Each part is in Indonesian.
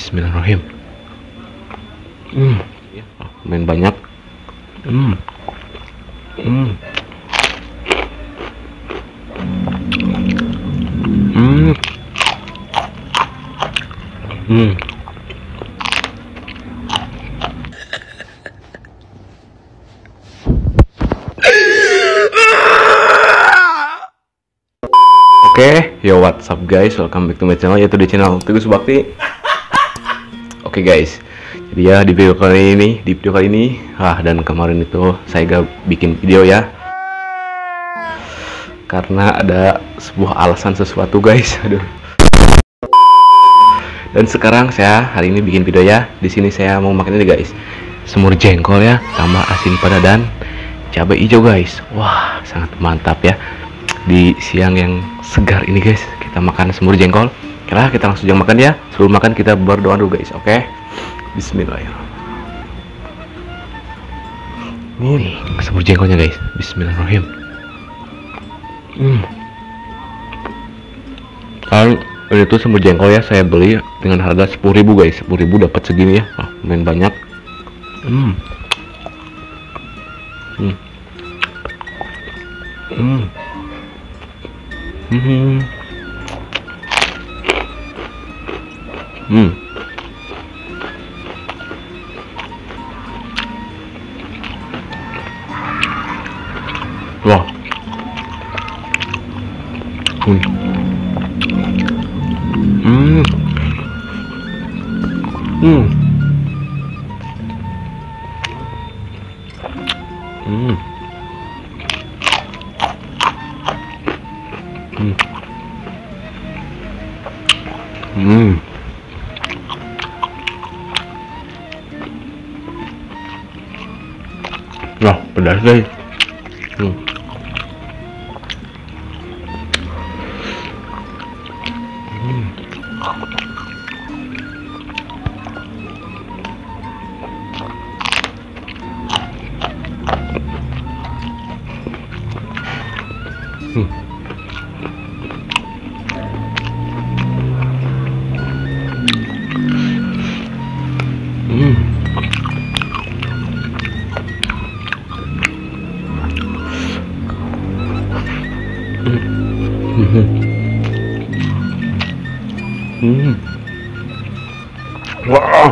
Bismillahirrahmanirrahim. Main banyak. Hmm. Hmm. Hmm. Hmm. Oke, yo what's up guys, welcome back to my channel, yaitu di channel Teguh Subakti. Oke guys, jadi ya di video kali ini, dan kemarin itu saya gak bikin video ya, karena ada sebuah alasan sesuatu guys. Aduh. Dan sekarang saya hari ini bikin video ya. Di sini saya mau makan ini guys, semur jengkol ya, tambah asin pada dan cabai hijau guys. Wah, sangat mantap ya. Di siang yang segar ini guys, kita makan semur jengkol. Kira kita langsung aja makan ya. Sebelum makan kita berdoa dulu guys, oke? Bismillahirrahmanirrahim. Nih, semur jengkolnya guys. Bismillahirrahmanirrahim. Ini tuh semur jengkol ya, saya beli dengan harga 10.000 guys. 10.000 dapat segini ya. Main banyak. Wah. Wah, pedas guys. Wow.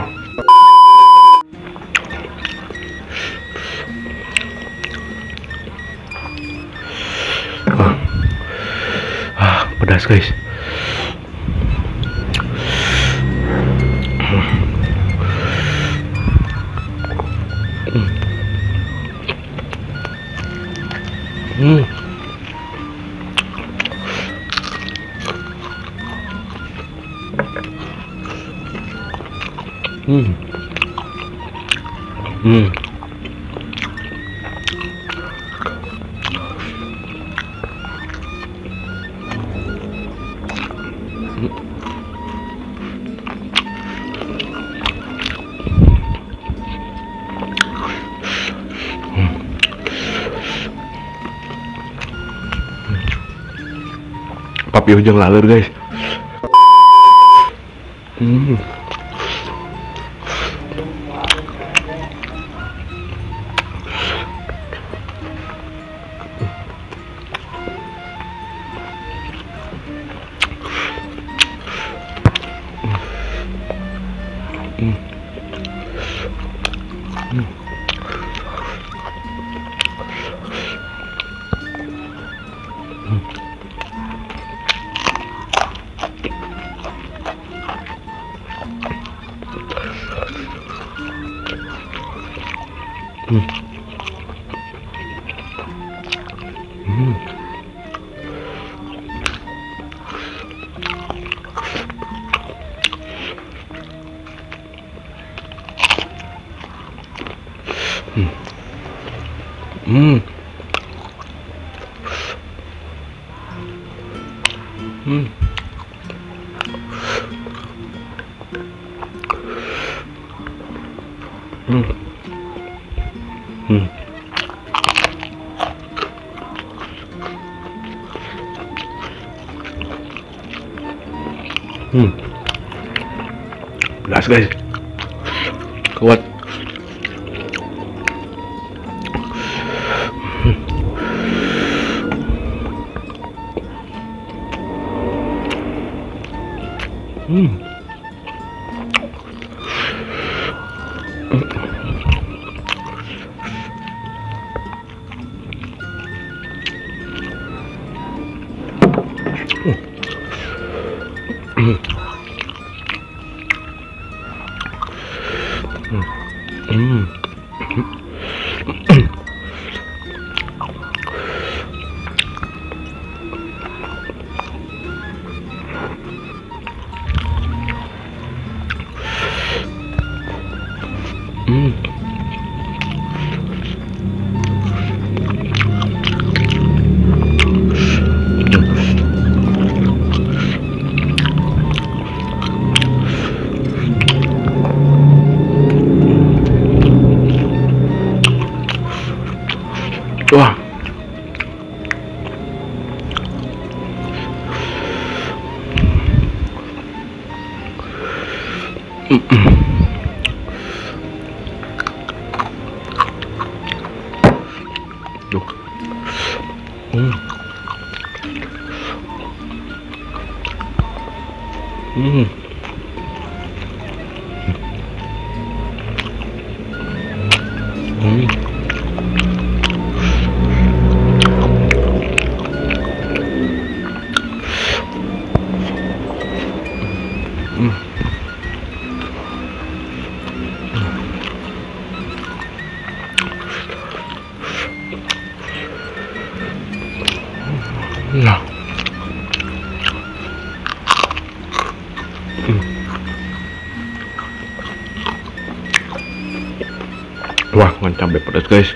Pedas guys. Papi ujung lalur guys. Pedas guys, kuat. Wah, duh. Nah. Wah, ngan cabai pedas guys.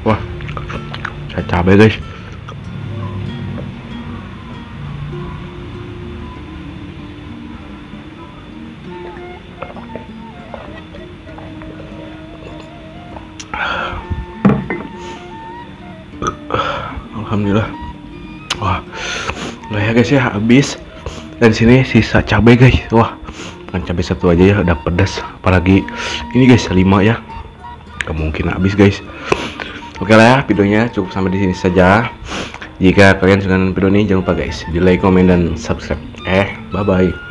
Wah, ada cabai guys. Alhamdulillah. Wah, udah ya guys ya, habis. Dan sini sisa cabai guys. Wah, kan cabai satu aja ya udah pedas, apalagi ini guys 5 ya, gak mungkin habis guys. Oke lah ya, videonya cukup sampai di sini saja. Jika kalian suka dengan video ini, jangan lupa guys di like, komen, dan subscribe. Bye bye.